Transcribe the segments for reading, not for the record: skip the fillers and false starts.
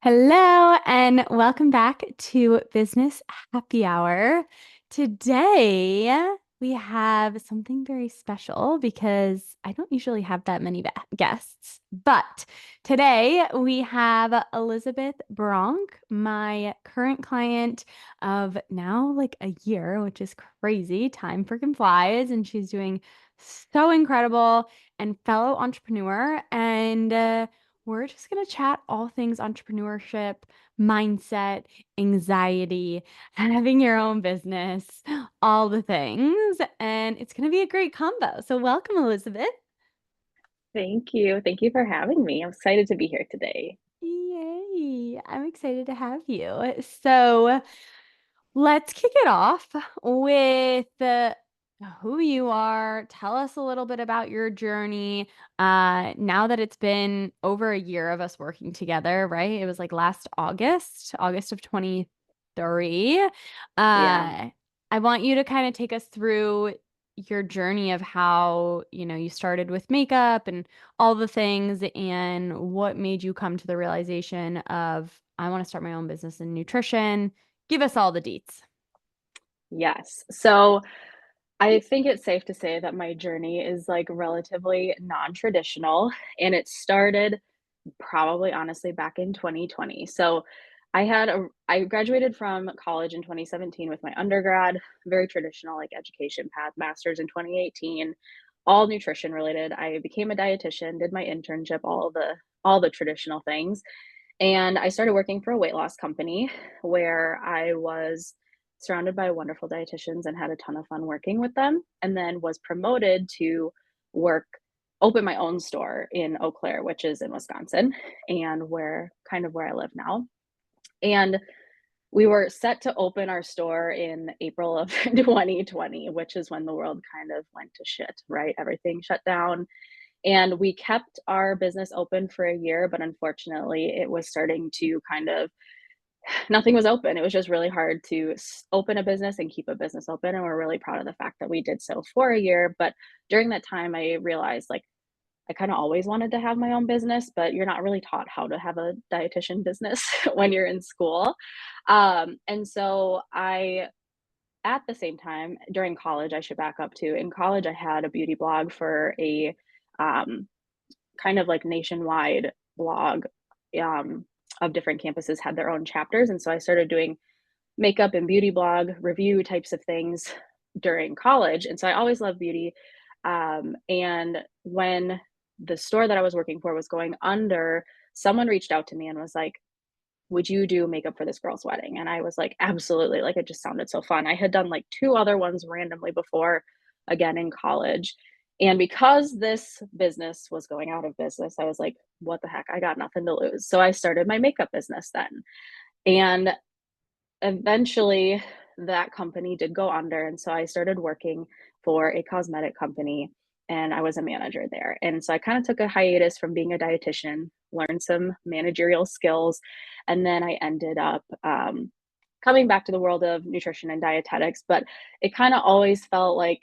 Hello and welcome back to Business Happy Hour. Today we have something very special because I don't usually have that many guests, but today we have Elizabeth Bronk, my current client of now like a year, which is crazy. Time freaking flies, and she's doing so incredible and fellow entrepreneur and we're just going to chat all things entrepreneurship, mindset, anxiety, having your own business, all the things. And it's going to be a great combo. So, welcome, Elizabeth. Thank you. Thank you for having me. I'm excited to be here today. Yay. I'm excited to have you. So, let's kick it off with who you are. Tell us a little bit about your journey. Now that it's been over a year of us working together, right? It was like last August, August of 23. Yeah. I want you to kind of take us through your journey of how, you started with makeup and all the things and what made you come to the realization of I want to start my own business in nutrition. Give us all the deets. Yes. So I think it's safe to say that my journey is like relatively non-traditional, and it started probably honestly back in 2020. So I graduated from college in 2017 with my undergrad, very traditional like education path, master's in 2018, all nutrition related. I became a dietitian, did my internship, all the traditional things. And I started working for a weight loss company where I was surrounded by wonderful dietitians and had a ton of fun working with them. And then was promoted to work, open my own store in Eau Claire, which is in Wisconsin, and where I live now. And we were set to open our store in April of 2020, which is when the world kind of went to shit, right? Everything shut down, and we kept our business open for a year, but unfortunately, it was starting to kind of nothing was open. It was just really hard to open a business and keep a business open. And we're really proud of the fact that we did so for a year. But during that time, I realized like I kind of always wanted to have my own business, but you're not really taught how to have a dietitian business when you're in school. And so at the same time, during college, I should back up to in college, I had a beauty blog for a um, kind of like nationwide blog um, of different campuses had their own chapters. And so I started doing makeup and beauty blog review types of things during college. And so I always loved beauty. And when the store that I was working for was going under, someone reached out to me and was like, would you do makeup for this girl's wedding? And I was like, absolutely. Like, it just sounded so fun. I had done like two other ones randomly before, again in college. And because this business was going out of business, I was like, what the heck? I got nothing to lose. So I started my makeup business then. And eventually that company did go under. And so I started working for a cosmetic company and I was a manager there. And so I kind of took a hiatus from being a dietitian, learned some managerial skills, and then I ended up coming back to the world of nutrition and dietetics. But it kind of always felt like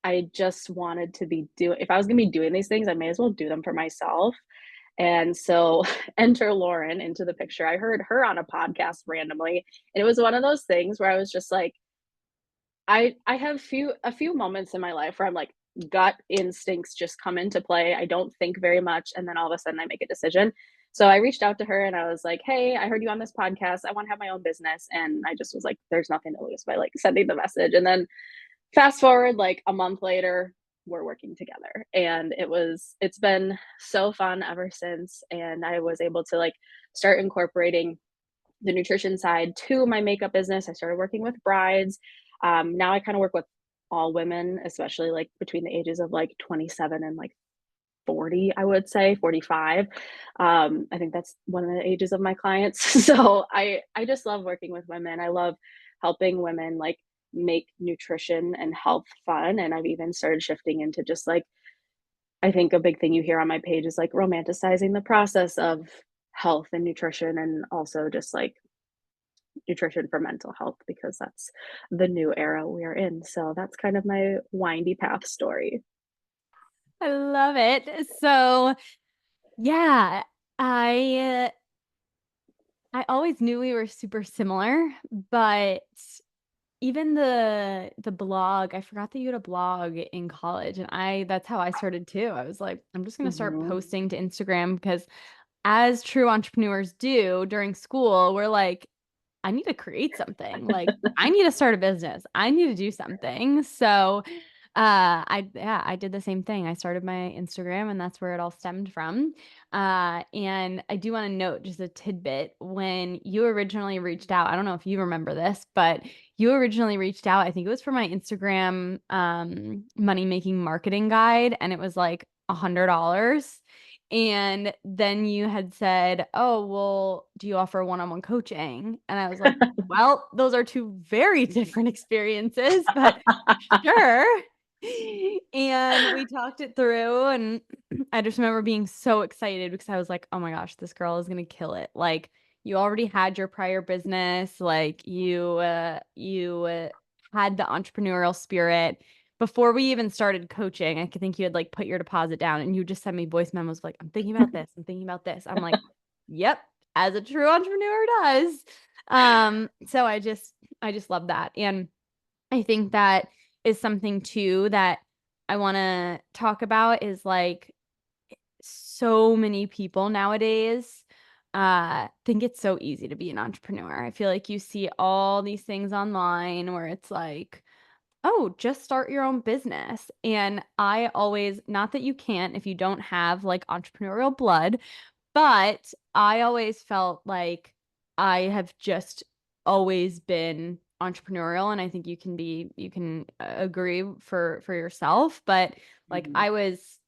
I just wanted to be doing, if I was going to be doing these things, I may as well do them for myself. And so enter Lauren into the picture. I heard her on a podcast randomly, and it was one of those things where I was just like, I have a few moments in my life where I'm like gut instincts just come into play. I don't think very much, and then all of a sudden I make a decision. So I reached out to her and I was like, "Hey, I heard you on this podcast. I want to have my own business." And I just was like, "There's nothing to lose by like sending the message." And then fast forward like a month later, we're working together, and it's been so fun ever since. And I was able to like start incorporating the nutrition side to my makeup business. I started working with brides. Now I kind of work with all women, especially like between the ages of like 27 and like 40, I would say 45. I think that's one of the ages of my clients. So I just love working with women. I love helping women like make nutrition and health fun. And I've even started shifting into just like, I think a big thing you hear on my page is like romanticizing the process of health and nutrition, and also just like nutrition for mental health, because that's the new era we are in. So that's kind of my windy path story. I love it. So, yeah. I I always knew we were super similar, but even the blog, I forgot that you had a blog in college, and I that's how I started too. I was like, I'm just gonna start Mhm. posting to Instagram because as true entrepreneurs do during school, we're like, I need to create something. Like, I need to start a business. I need to do something. So, I did the same thing. I started my Instagram, and that's where it all stemmed from. And I do want to note just a tidbit. When you originally reached out, I don't know if you remember this, but you originally reached out. I think it was for my Instagram money making marketing guide, and it was like $100. And then you had said, "Oh, well, do you offer one-on-one coaching?" And I was like, "Well, those are two very different experiences, but sure." And we talked it through, and I just remember being so excited because I was like, "Oh my gosh, this girl is gonna kill it." Like, you already had your prior business, like you had the entrepreneurial spirit before we even started coaching. I could think you had like put your deposit down and you just send me voice memos like, I'm thinking about this, I'm thinking about this. I'm like, yep, as a true entrepreneur does. So I just love that. And I think that is something too that I want to talk about is like so many people nowadays think it's so easy to be an entrepreneur. I feel like you see all these things online where it's like, oh, just start your own business. And I always, not that you can't if you don't have like entrepreneurial blood, but I always felt like I have just always been entrepreneurial, and I think you can agree for yourself, but like Mhm. I was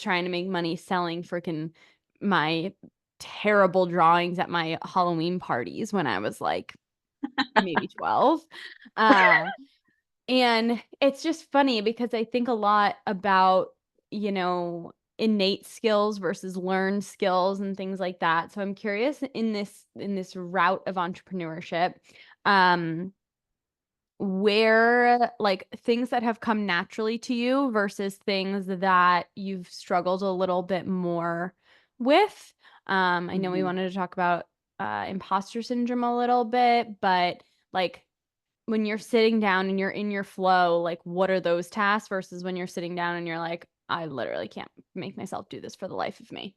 trying to make money selling freaking my terrible drawings at my Halloween parties when I was like maybe 12. Uh and it's just funny because I think a lot about, innate skills versus learned skills and things like that. So I'm curious in this route of entrepreneurship, um, where like things that have come naturally to you versus things that you've struggled a little bit more with. I know we Mhm. wanted to talk about imposter syndrome a little bit, but like when you're sitting down and you're in your flow, like what are those tasks versus when you're sitting down and you're like, I literally can't make myself do this for the life of me.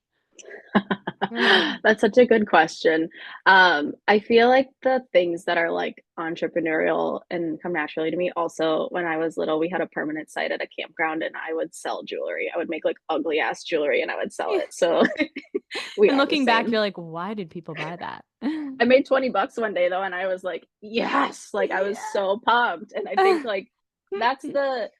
That's such a good question. I feel like the things that are like entrepreneurial and come naturally to me. Also, when I was little, we had a permanent site at a campground and I would sell jewelry. I would make like ugly ass jewelry and I would sell it. So we And are the looking back, same. you're like, why did people buy that? I made 20 bucks one day though, and I was like, yes, like I was Yeah. so pumped. And I think like that's the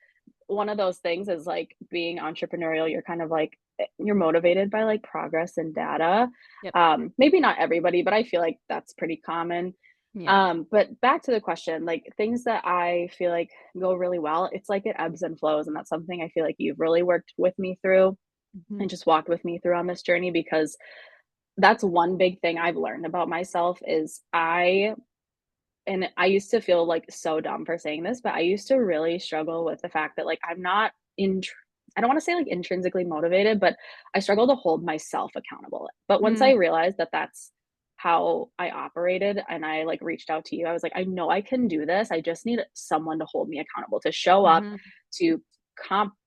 one of those things is like being entrepreneurial, you're kind of like you're motivated by like progress and data. Yep. Maybe not everybody, but I feel like that's pretty common. Yeah. But back to the question, like things that I feel like go really well, it's like it ebbs and flows. And that's something I feel like you've really worked with me through Mhm. and just walked with me through on this journey because that's one big thing I've learned about myself is and I used to feel, like, so dumb for saying this, but I used to really struggle with the fact that, like, I'm not intr I don't wanna say, like, intrinsically motivated, but I struggle to hold myself accountable. But once I Mm. realized that that's how I operated and I, like, reached out to you, I was like, "I know I can do this, I just need someone to hold me accountable, to show up, Mhm. to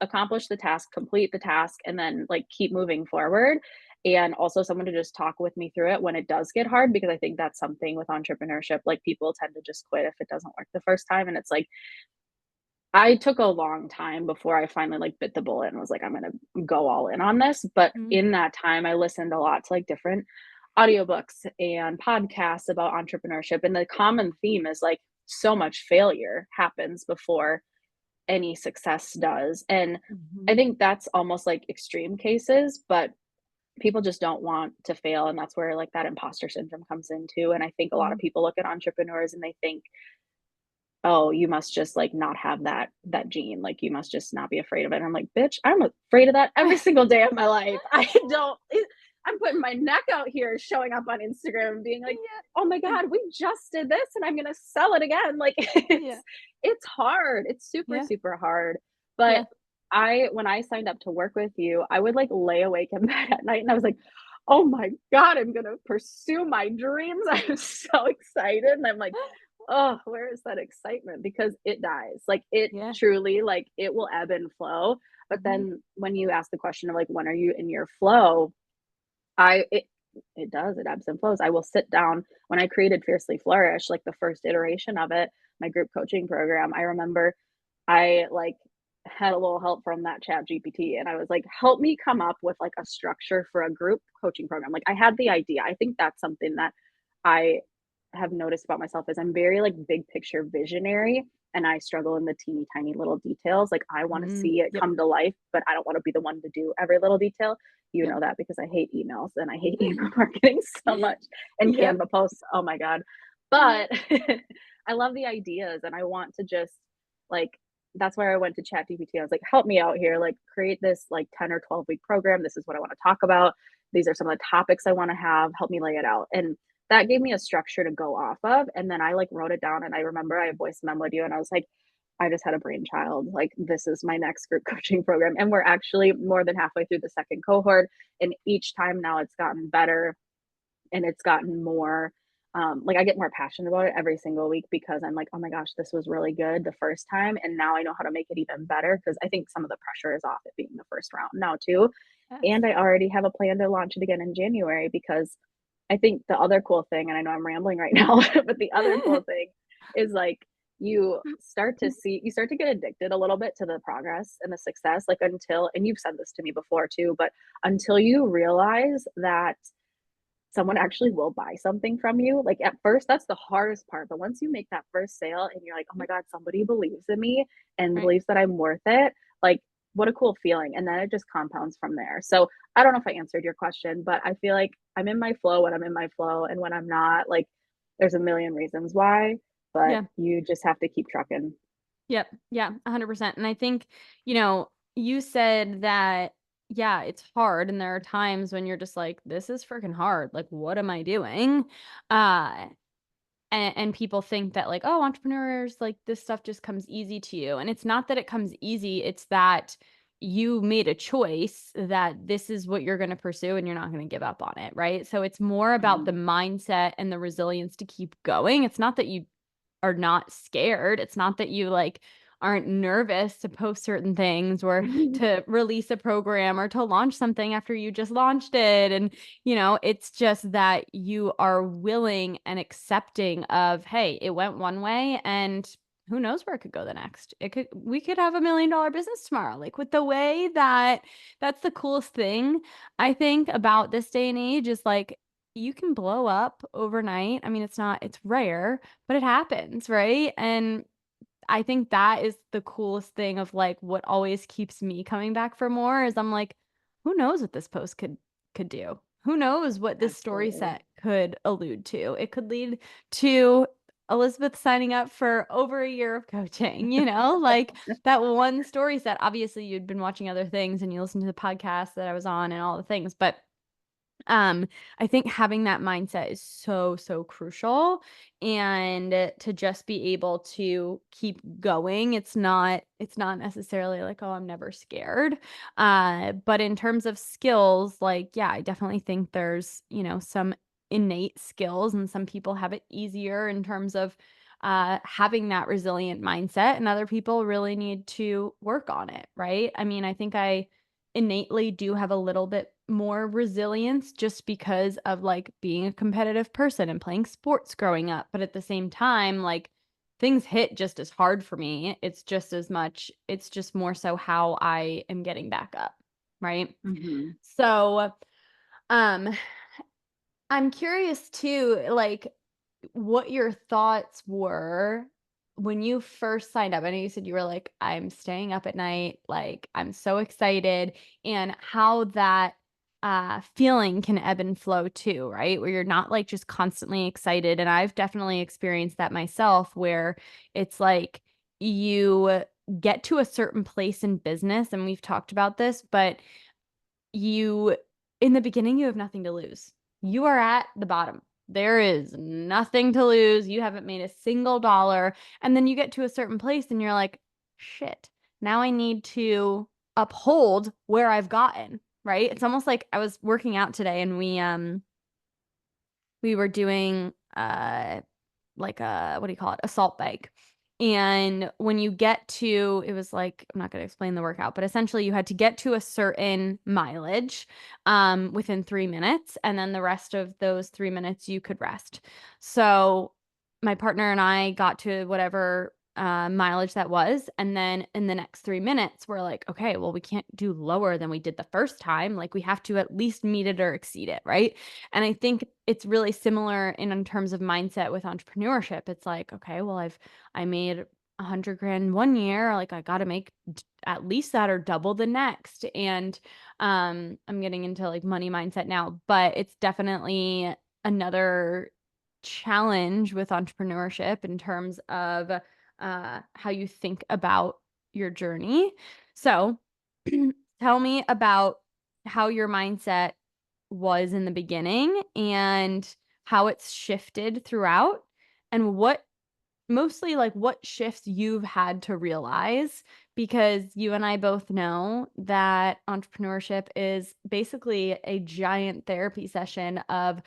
accomplish the task, complete the task, and then, like, keep moving forward." And also someone to just talk with me through it when it does get hard because I think that's something with entrepreneurship, like, people tend to just quit if it doesn't work the first time, and it's like, I took a long time before I finally, like, bit the bullet and was like, "I'm gonna go all in on this," but Mhm. in that time, I listened a lot to, like, different audiobooks and podcasts about entrepreneurship, and the common theme is, like, so much failure happens before any success does, and I Mhm. think that's almost like extreme cases, but people just don't want to fail, and that's where, like, that imposter syndrome comes in too, and I think a lot of Mhm. people look at entrepreneurs and they think, "Oh, you must just, like, not have that gene, like, you must just not be afraid of it," and I'm like, "Bitch, I'm afraid of that every single day of my life." I don't I'm putting my neck out here showing up on Instagram and being like, "Oh my Yeah. god, we just did this and I'm gonna sell it again." Like, Yeah. it's hard, it's super, Yeah. super hard, but Yeah. when I signed up to work with you, I would, like, lay awake in bed at night and I was like, oh my God, I'm gonna pursue my dreams. I'm so excited. And I'm like, oh, where is that excitement? Because it dies. Like it Yeah. truly, like it will ebb and flow. But Mhm. then when you ask the question of like, when are you in your flow? I it does, it ebbs and flows. I will sit down when I created Fiercely Flourish, like the first iteration of it, my group coaching program. I remember I like had a little help from that chat GPT and I was like, help me come up with like a structure for a group coaching program. Like I had the idea. I think that's something that I have noticed about myself is I'm very like big picture visionary and I struggle in the teeny tiny little details. Like I want to see it Yep. come to life, but I don't want to be the one to do every little detail. You Yep. know that because I hate emails and I hate email marketing so much and Yep. Canva posts. Oh my God. But I love the ideas and I want to just like that's where I went to ChatGPT. I was like, help me out here, like create this like 10 or 12-week program. This is what I want to talk about. These are some of the topics I want to have. Help me lay it out. And that gave me a structure to go off of. And then I like wrote it down and I remember I voice memoed you and I was like, I just had a brainchild. Like, this is my next group coaching program. And we're actually more than halfway through the second cohort. And each time now it's gotten better and it's gotten more like I get more passionate about it every single week because I'm like, oh my gosh, this was really good the first time. And now I know how to make it even better because I think some of the pressure is off it being the first round now, too. Yes. And I already have a plan to launch it again in January because I think the other cool thing, and I know I'm rambling right now, but the other cool thing is like you start to get addicted a little bit to the progress and the success, like until, and you've said this to me before too, but until you realize that someone actually will buy something from you. Like at first, that's the hardest part. But once you make that first sale and you're like, oh my God, somebody believes in me and Right. believes that I'm worth it, like what a cool feeling. And then it just compounds from there. So I don't know if I answered your question, but I feel like I'm in my flow when I'm in my flow. And when I'm not, like there's a million reasons why, but Yeah. you just have to keep trucking. Yep. Yeah. 100%. And I think, you said that, yeah, it's hard. And there are times when you're just like, this is freaking hard. Like, what am I doing? Uh, and people think that like, oh, entrepreneurs, like this stuff just comes easy to you. And it's not that it comes easy, it's that you made a choice that this is what you're going to pursue and you're not going to give up on it, right? So it's more about the Mhm. mindset and the resilience to keep going. It's not that you are not scared. It's not that you like aren't nervous to post certain things or to release a program or to launch something after you just launched it. And, it's just that you are willing and accepting of, hey, it went one way and who knows where it could go the next. We could have $1 million business tomorrow. Like with the way that that's the coolest thing I think about this day and age is like you can blow up overnight. I mean, it's rare, but it happens, right? And I think that is the coolest thing of like what always keeps me coming back for more is I'm like, who knows what this post could do? Who knows what this story Absolutely. set could allude to? It could lead to Elizabeth signing up for over a year of coaching, like that one story set. Obviously, you'd been watching other things and you listened to the podcast that I was on and all the things, but um, I think having that mindset is so, so crucial and to just be able to keep going. It's not necessarily like, oh, I'm never scared. But in terms of skills, like, yeah, I definitely think there's, some innate skills and some people have it easier in terms of having that resilient mindset and other people really need to work on it, right? I mean, I think I innately do have a little bit more resilience just because of like being a competitive person and playing sports growing up. But at the same time, like things hit just as hard for me. It's just more so how I am getting back up. Right. Hmm. So, um, I'm curious too, like what your thoughts were when you first signed up. I know you said you were like, I'm staying up at night, like I'm so excited, and how that feeling can ebb and flow too, right? Where you're not like just constantly excited. And I've definitely experienced that myself where it's like you get to a certain place in business, and we've talked about this, but you in the beginning you have nothing to lose. You are at the bottom. There is nothing to lose. You haven't made a single dollar. And then you get to a certain place and you're like, shit, now I need to uphold where I've gotten, right? It's almost like I was working out today and we were doing like a what do you call it? A salt bike. And when you get to, it was like, I'm not going to explain the workout, but essentially you had to get to a certain mileage within 3 minutes. And then the rest of those 3 minutes you could rest. So my partner and I got to whatever mileage that was. And then in the next 3 minutes, we're like, okay, well, we can't do lower than we did the first time. Like we have to at least meet it or exceed it, right? And I think it's really similar in terms of mindset with entrepreneurship. It's like, okay, well, I made 100 grand one year, like I got to make at least that or double the next. And I'm getting into like money mindset now, but it's definitely another challenge with entrepreneurship in terms of how you think about your journey. So tell me about how your mindset was in the beginning and how it's shifted throughout and what mostly like what shifts you've had to realize because you and I both know that entrepreneurship is basically a giant therapy session of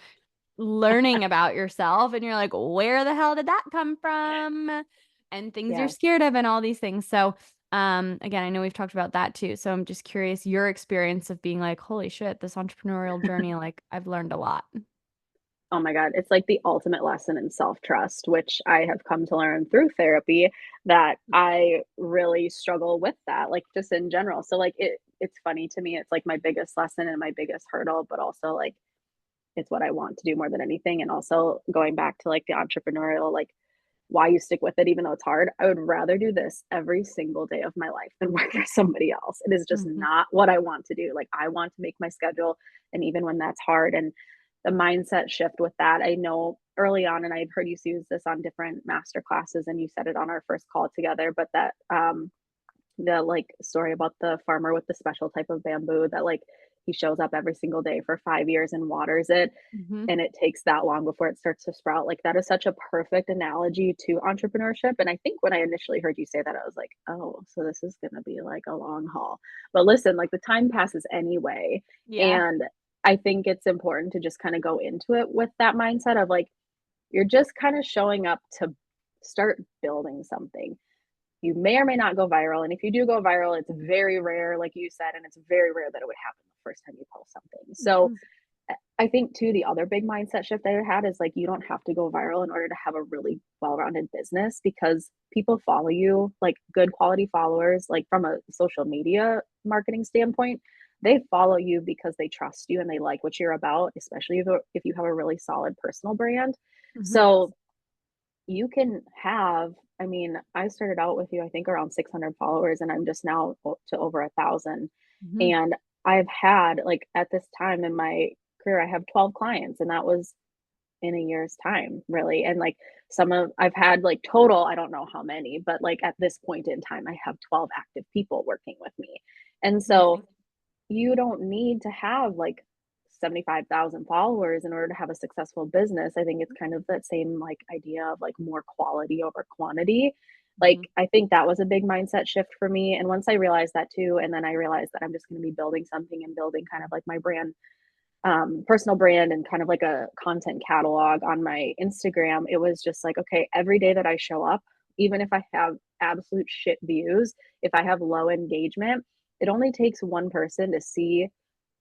learning about yourself and you're like, where the hell did that come from? And things you're Yeah. scared of and all these things. So, again, I know we've talked about that too. So I'm just curious your experience of being like, holy shit, this entrepreneurial journey, like I've learned a lot. Oh my God, it's like the ultimate lesson in self-trust, which I have come to learn through therapy that I really struggle with that, like just in general. So like it's funny to me. It's like my biggest lesson and my biggest hurdle, but also like it's what I want to do more than anything. And also going back to like the entrepreneurial, like why you stick with it even though it's hard. I would rather do this every single day of my life than work for somebody else. It is just Mhm. not what I want to do. Like I want to make my schedule and even when that's hard and the mindset shift with that. I know early on and I've heard you use this on different master classes and you said it on our first call together, but that the like story about the farmer with the special type of bamboo that like he shows up every single day for 5 years and waters it Mhm. and it takes that long before it starts to sprout. Like that is such a perfect analogy to entrepreneurship. And I think when I initially heard you say that, I was like, oh, so this is going to be like a long haul. But listen, like the time passes anyway. Yeah. And I think it's important to just kind of go into it with that mindset of like, you're just kind of showing up to start building something. You may or may not go viral. And if you do go viral, it's very rare, like you said, and it's very rare that it would happen the first time you post something. So Mhm. I think too, the other big mindset shift I had is like you don't have to go viral in order to have a really well-rounded business because people follow you, like good quality followers, like from a social media marketing standpoint, they follow you because they trust you and they like what you're about, especially if you have a really solid personal brand. Mhm. So you can have, I mean, I started out with you, I think around 600 followers, and I'm just now to over 1,000. Mhm. And I've had, like, at this time in my career, I have 12 clients, and that was in a year's time, really. And like I've had like total, I don't know how many, but like at this point in time, I have 12 active people working with me. And so Amazing. you don't need to have like 75,000 followers in order to have a successful business. I think it's kind of that same like idea of like more quality over quantity. Like Mhm. I think that was a big mindset shift for me. And once I realized that too, and then I realized that I'm just going to be building something and building kind of like my brand, personal brand and kind of like a content catalog on my Instagram, it was just like, okay, every day that I show up, even if I have absolute shit views, if I have low engagement, it only takes one person to see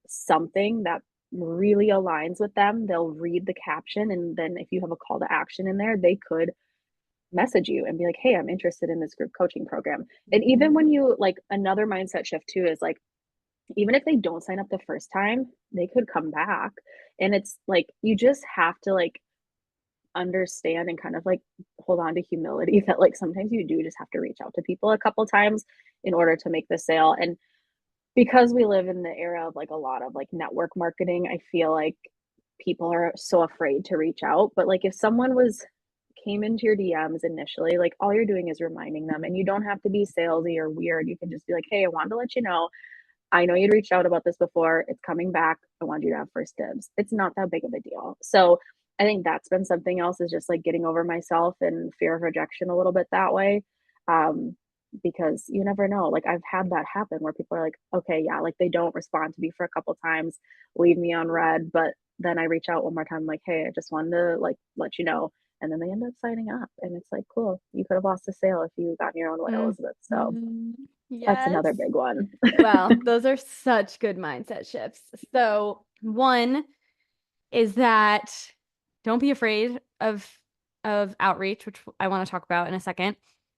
something that really aligns with them. They'll read the caption, and then if you have a call to action in there, they could message you and be like, hey, I'm interested in this group coaching program. And Mhm. even when you like another mindset shift too is like, even if they don't sign up the first time, they could come back. And it's like, you just have to like understand and kind of like hold on to humility that like sometimes you do just have to reach out to people a couple times in order to make the sale. And because we live in the era of like a lot of like network marketing, I feel like people are so afraid to reach out. But like if someone was came into your DMs initially, like all you're doing is reminding them and you don't have to be salesy or weird. You can just be like, hey, I wanted to let you know I know you'd reached out about this before. It's coming back. I want you to have first dibs. It's not that big of a deal. So I think that's been something else is just like getting over myself and fear of rejection a little bit that way. Um, because you never know. Like I've had that happen where people are like, okay, yeah, like they don't respond to me for a couple times, leave me on red, but then I reach out one more time, like, hey, I just wanted to like let you know. And then they end up signing up. And it's like, cool, you could have lost a sale if you got in your own way, Elizabeth. So Mhm. that's Yes. another big one. Well, those are such good mindset shifts. So, one is that don't be afraid of outreach, which I want to talk about in a second.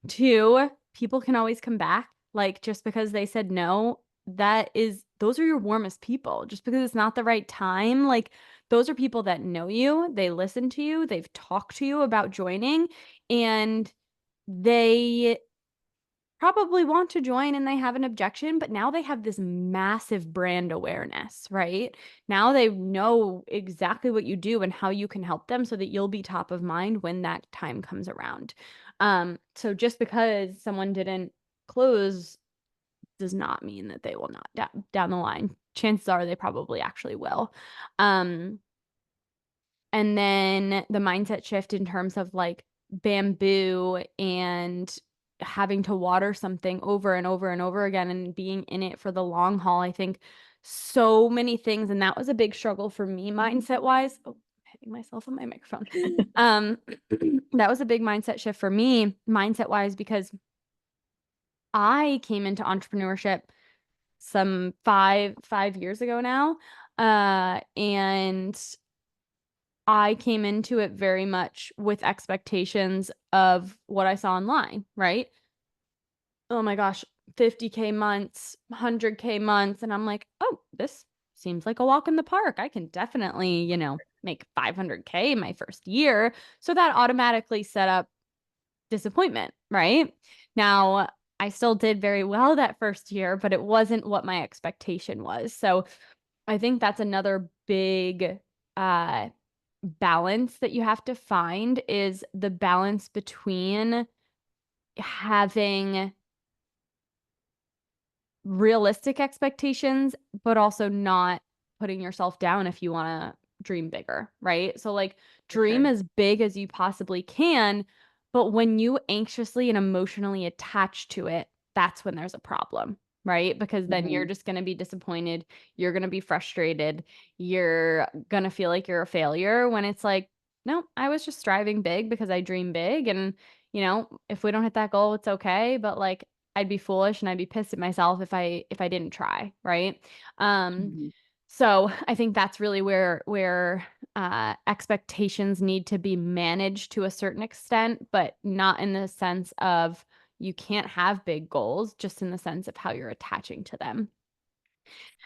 Two, people can always come back. Like just because they said no, those are your warmest people. Just because it's not the right time, like those are people that know you, they listen to you, they've talked to you about joining, and they probably want to join and they have an objection, but now they have this massive brand awareness, right? Now they know exactly what you do and how you can help them so that you'll be top of mind when that time comes around. So just because someone didn't close does not mean that they will not down the line. Chances are they probably actually will. Um, and then the mindset shift in terms of like bamboo and having to water something over and over and over again and being in it for the long haul. I think so many things. And that was a big struggle for me mindset wise. Oh, I'm hitting myself on my microphone. Um, that was a big mindset shift for me, mindset wise, because I came into entrepreneurship some five years ago now. And I came into it very much with expectations of what I saw online, right? Oh my gosh, 50K months, 100K months. And I'm like, oh, this seems like a walk in the park. I can definitely, make 500K my first year. So that automatically set up disappointment, right? Now, I still did very well that first year, but it wasn't what my expectation was. So I think that's another big uh balance that you have to find is the balance between having realistic expectations, but also not putting yourself down if you want to dream bigger, right? So, like, For dream sure. as big as you possibly can, but when you anxiously and emotionally attach to it, that's when there's a problem, right? Because then you're Hmm. just going to be disappointed. You're going to be frustrated. You're going to feel like you're a failure when it's like, no, I was just striving big because I dream big. And, if we don't hit that goal, it's okay. But like, I'd be foolish and I'd be pissed at myself if I didn't try, right? Um, Hmm. so I think that's really where expectations need to be managed to a certain extent, but not in the sense of you can't have big goals, just in the sense of how you're attaching to them.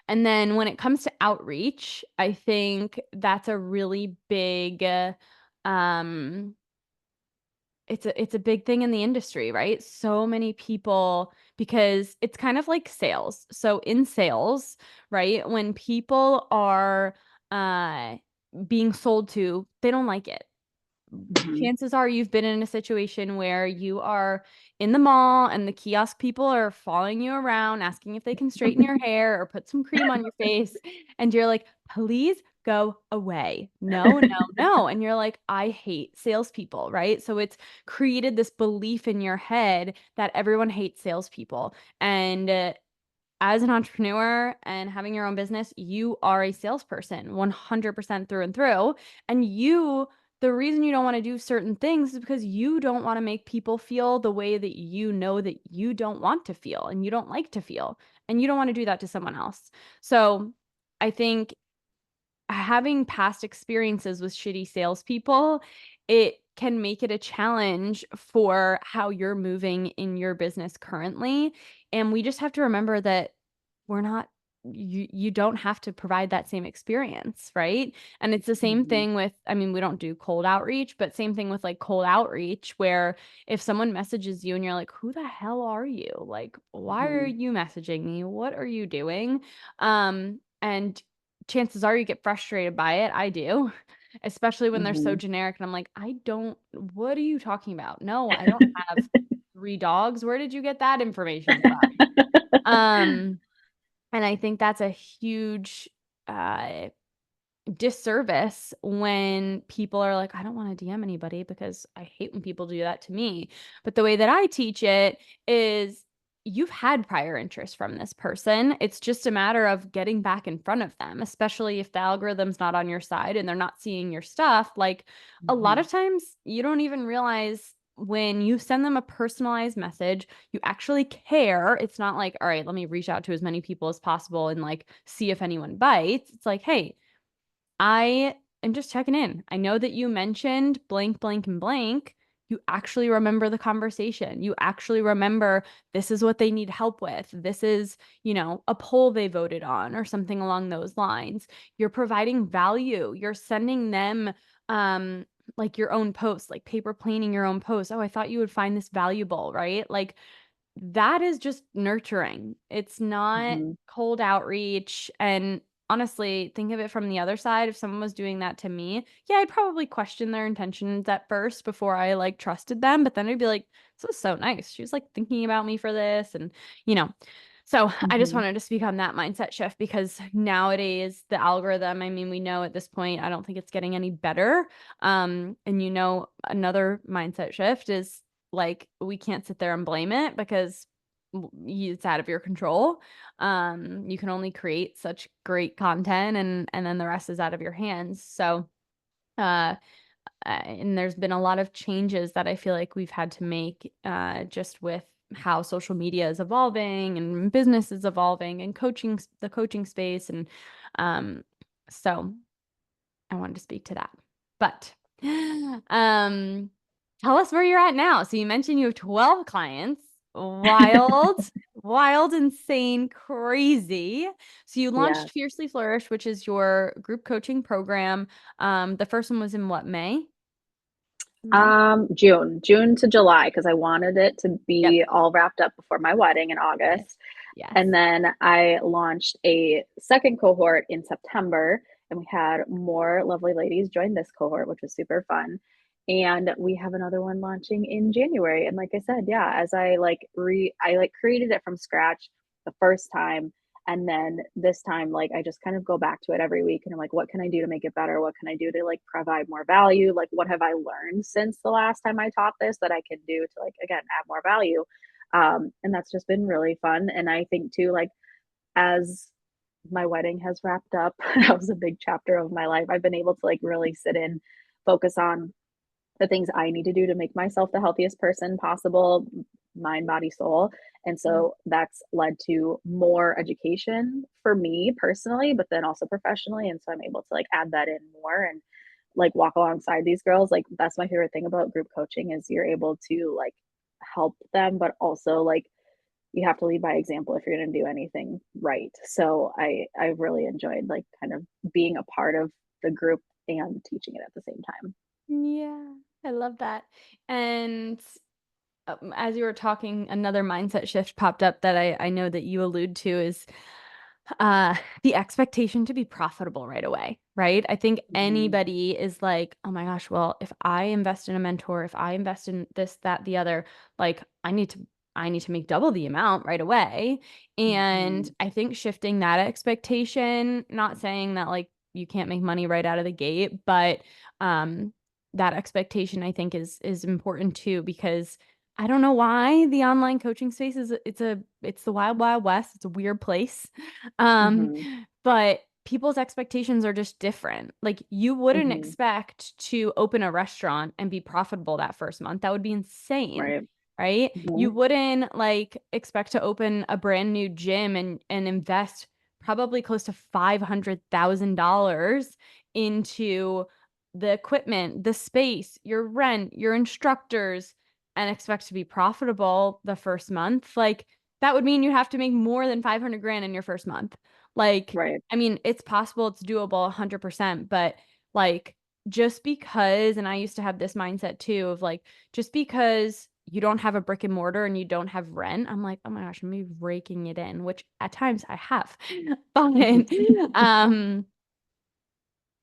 And then when it comes to outreach, I think that's a really big um it's a big thing in the industry, right? So many people because it's kind of like sales. So in sales, right, when people are uh being sold to, they don't like it. Hmm. Chances are you've been in a situation where you are in the mall and the kiosk people are following you around, asking if they can straighten your hair or put some cream on your face. And you're like, please go away. No, no, no. And you're like, I hate salespeople, right? So it's created this belief in your head that everyone hates salespeople. And as an entrepreneur and having your own business, you are a salesperson 100% through and through. And the reason you don't want to do certain things is because you don't want to make people feel the way that you know that you don't want to feel and you don't like to feel. And you don't want to do that to someone else. So I think having past experiences with shitty salespeople, it can make it a challenge for how you're moving in your business currently. And we just have to remember that we're not you don't have to provide that same experience, right? And it's the same Hmm. thing with, I mean, we don't do cold outreach, but same thing with like cold outreach where if someone messages you and you're like, who the hell are you? Like, why are Hmm. you messaging me? What are you doing? And chances are you get frustrated by it. I do, especially when they're so Hmm. generic. And I'm like, what are you talking about? No, I don't have three dogs. Where did you get that information from? Um, and I think that's a huge uh disservice when people are like, I don't want to DM anybody because I hate when people do that to me. But the way that I teach it is you've had prior interest from this person. It's just a matter of getting back in front of them, especially if the algorithm's not on your side and they're not seeing your stuff. Like a lot Mhm. of times you don't even realize when you send them a personalized message, you actually care. It's not like, all right, let me reach out to as many people as possible and like see if anyone bites. It's like, hey, I am just checking in. I know that you mentioned blank, blank, and blank. You actually remember the conversation. You actually remember this is what they need help with. This is, a poll they voted on or something along those lines. You're providing value. You're sending them like your own post, like paper planing your own post. Oh, I thought you would find this valuable, right? Like that is just nurturing. It's not Mhm. cold outreach. And honestly, think of it from the other side. If someone was doing that to me, yeah, I'd probably question their intentions at first before I like trusted them. But then I'd be like, this was so nice. She was like thinking about me for this. And, you know, so I just Mhm. wanted to speak on that mindset shift because nowadays the algorithm, I mean, we know at this point, I don't think it's getting any better. And another mindset shift is like we can't sit there and blame it because it's out of your control. You can only create such great content and then the rest is out of your hands. So, uh, and there's been a lot of changes that I feel like we've had to make just with how social media is evolving and business is evolving and the coaching space. And um, so I wanted to speak to that. But um, tell us where you're at now. So you mentioned you have 12 clients. Wild, wild, insane, crazy. So you Yeah. launched Fiercely Flourish, which is your group coaching program. The first one was in what, May? May? June to July, because I wanted it to Yep. be all wrapped up before my wedding in Yes. August. Yes. And then I launched a second cohort in September, and we had more lovely ladies join this cohort, which was super fun. And we have another one launching in January. And like I said, yeah, as I like created it from scratch the first time. And then this time, like I just kind of go back to it every week and I'm like, what can I do to make it better? What can I do to like provide more value? Like, what have I learned since the last time I taught this that I can do to like again add more value? And that's just been really fun. And I think too, like as my wedding has wrapped up, that was a big chapter of my life. I've been able to like really sit in, focus on the things I need to do to make myself the healthiest person possible, mind, body, soul. And Mm. so that's led to more education for me personally, but then also professionally. And so I'm able to like add that in more and like walk alongside these girls. Like that's my favorite thing about group coaching is you're able to like help them, but also like you have to lead by example if you're going to do anything right. So I really enjoyed like kind of being a part of the group and teaching it at the same time. Yeah, I love that. And as you were talking, another mindset shift popped up that I know that you allude to is the expectation to be profitable right away, right? I think Mhm. anybody is like, oh my gosh, well, if I invest in a mentor, if I invest in this, that, the other, like I need to make double the amount right away. And Mhm. I think shifting that expectation, not saying that like you can't make money right out of the gate, but um that expectation I think is important too because I don't know why the online coaching space is it's the wild wild west. It's a weird place. Um, Mhm. but people's expectations are just different. Like you wouldn't Mhm. expect to open a restaurant and be profitable that first month. That would be insane, Right. right? You Mhm. wouldn't like expect to open a brand new gym and invest probably close to $500,000 into the equipment, the space, your rent, your instructors, and expect to be profitable the first month. Like that would mean you have to make more than 500 grand in your first month. Like, Right. I mean, it's possible, it's doable 100%, but like just because, and I used to have this mindset too of like, just because you don't have a brick and mortar and you don't have rent, I'm like, oh my gosh, I'm gonna be raking it in, which at times I have. But um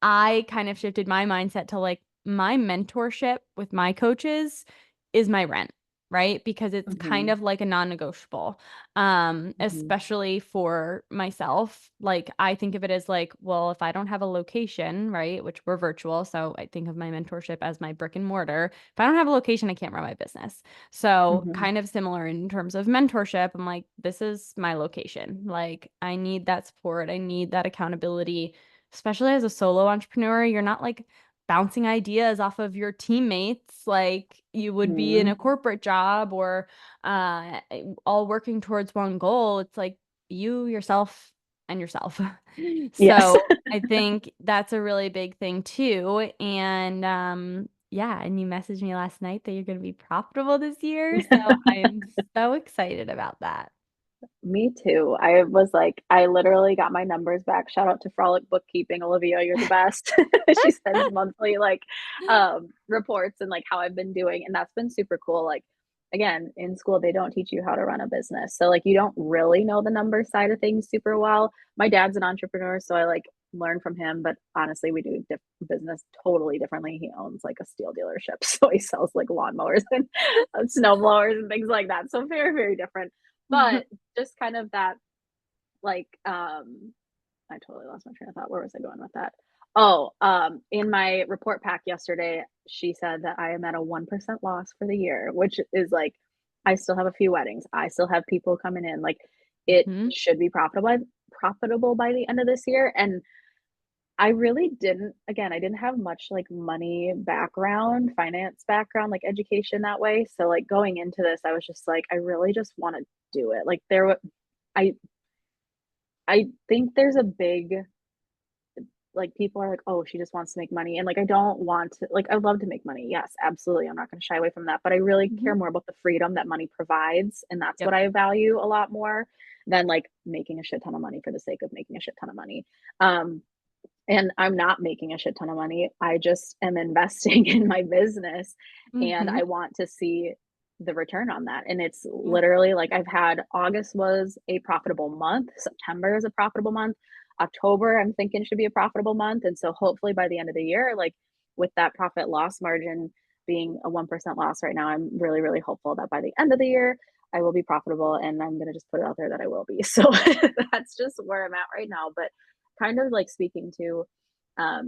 I kind of shifted my mindset to like my mentorship with my coaches is my rent. right? Because it's kind Mhm. of like a non-negotiable. Mhm. Especially for myself. Like I think of it as like, well, if I don't have a location, right, which we're virtual, so I think of my mentorship as my brick and mortar. If I don't have a location, I can't run my business. So Mhm. kind of similar in terms of mentorship. I'm like, this is my location. Like I need that support. I need that accountability, especially as a solo entrepreneur. You're not like bouncing ideas off of your teammates like you would be in a Mhm. corporate job or uh, all working towards one goal. It's like you, yourself, and yourself. Yes. So I think that's a really big thing too. And yeah, and you messaged me last night that you're going to be profitable this year. So I am so excited about that. Me too. I was like, I literally got my numbers back. Shout out to Frolic Bookkeeping, Olivia, you're the best. She sends monthly like reports and like how I've been doing, and that's been super cool. Like again, in school they don't teach you how to run a business. So like you don't really know the number side of things super well. My dad's an entrepreneur, so I like learn from him, but honestly, we do business totally differently. He owns like a steel dealership, so he sells like lawnmowers and snow blowers and things like that. So very, very different. But just kind of that like I totally lost my train of thought. Where was I going with that? Oh, in my report pack yesterday, she said that I am at a 1% loss for the year, which is like I still have a few weddings. I still have people coming in. Like it Hmm. should be profitable by the end of this year. And I really didn't, again, I didn't have much like money background, finance background, like education that way. So like going into this, I was just like, I really just want to do it. Like I I think there's a big like people are like, oh, she just wants to make money. And like I don't want to like I love to make money. Yes, absolutely. I'm not going to shy away from that. But I really Hmm. care more about the freedom that money provides. And that's what Yep. I value a lot more than like making a shit ton of money for the sake of making a shit ton of money. Um, and I'm not making a shit ton of money. I just am investing in my business and Hmm. I want to see the return on that. And it's Yeah. literally like I've had August was a profitable month, September is a profitable month, October I'm thinking should be a profitable month. And so hopefully by the end of the year, like with that profit loss margin being a 1% loss right now, I'm really, really hopeful that by the end of the year, I will be profitable and I'm going to just put it out there that I will be. So that's just where I'm at right now. But kind of like speaking to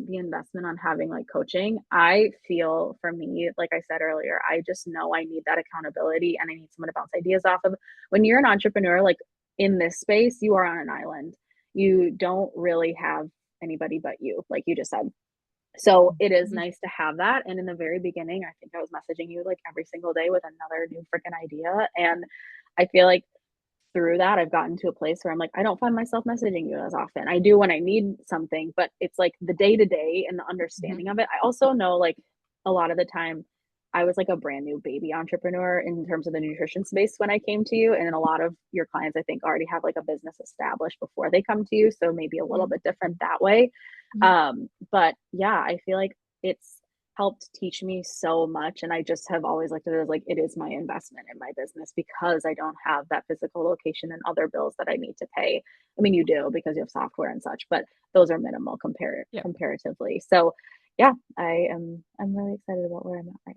the investment on having like coaching, I feel for me, like I said earlier, I just know I need that accountability and I need someone to bounce ideas off of. When you're an entrepreneur, like in this space, you are on an island. You don't really have anybody but you, like you just said. So it is Mhm. nice to have that. And in the very beginning, I think I was messaging you like every single day with another new freaking idea. And I feel like through that, I've gotten to a place where I'm like, I don't find myself messaging you as often. I do when I need something, but it's like the day to day and the Mhm. understanding of it. I also know like a lot of the time I was like a brand new baby entrepreneur in terms of the nutrition space when I came to you. And a lot of your clients, I think, already have like a business established before they come to you. So maybe a little Mhm. bit different that way. Mhm. But yeah, I feel like it's helped teach me so much. And I just have always looked at it as like it is my investment in my business because I don't have that physical location and other bills that I need to pay. I mean, you do because you have software and such, but those are minimal Yep. comparatively. So yeah, I'm really excited about where I'm at right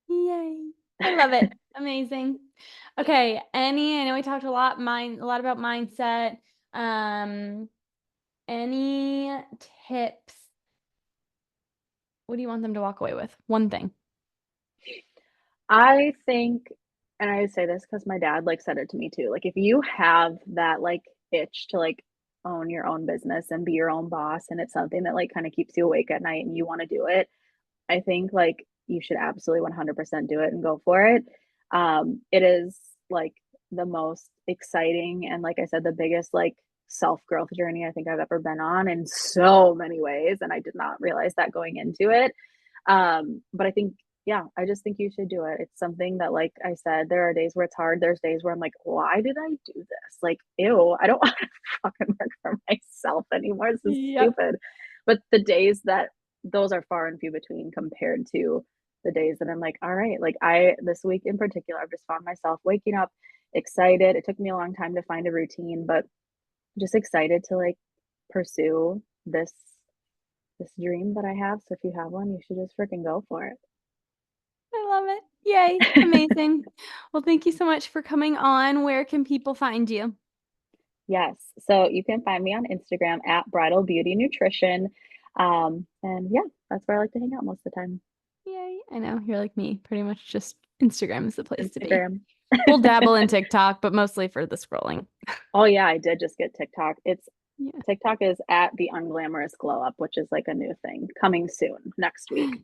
Yay. I love now. it. Amazing. Okay. I know we talked a lot about mindset. Um, any tips? What do you want them to walk away with? One thing. I think, and I say this because my dad like said it to me too. Like if you have that like itch to like own your own business and be your own boss and it's something that like kind of keeps you awake at night and you want to do it, I think like you should absolutely 100% do it and go for it. It is like the most exciting and like I said, the biggest like self growth journey I think I've ever been on in so many ways. And I did not realize that going into it. But I think, yeah, I just think you should do it. It's something that, like I said, there are days where it's hard. There's days where I'm like, why did I do this? Like, ew, I don't want to fucking work for myself anymore. This is Yep. stupid. But the days that those are far and few between compared to the days that I'm like, all right, like this week in particular, I've just found myself waking up excited. It took me a long time to find a routine, but just excited to like pursue this dream that I have. So if you have one, you should just freaking go for it. I love it. Yay, amazing. Well, thank you so much for coming on. Where can people find you? Yes. So you can find me on Instagram at Bridal Beauty Nutrition. And yeah, that's where I like to hang out most of the time. Yay. I know you're like me. Pretty much just Instagram is the place to be. Instagram. We'll dabble in TikTok, but mostly for the scrolling. Oh yeah, I did just get TikTok. It's Yeah. TikTok is at the unglamorous glow up, which is like a new thing coming soon next week.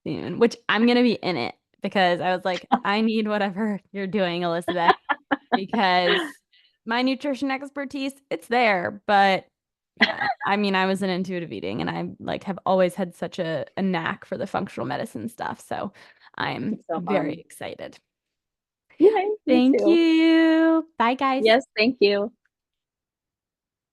Soon, which I'm gonna be in it because I was like, I need whatever you're doing, Elizabeth, because my nutrition expertise, it's there, but yeah, I mean, I was in intuitive eating and I like have always had such a knack for the functional medicine stuff. So I'm It's so very fun. excited. Yay, me Thank too. you. Bye, guys. Yes, thank you.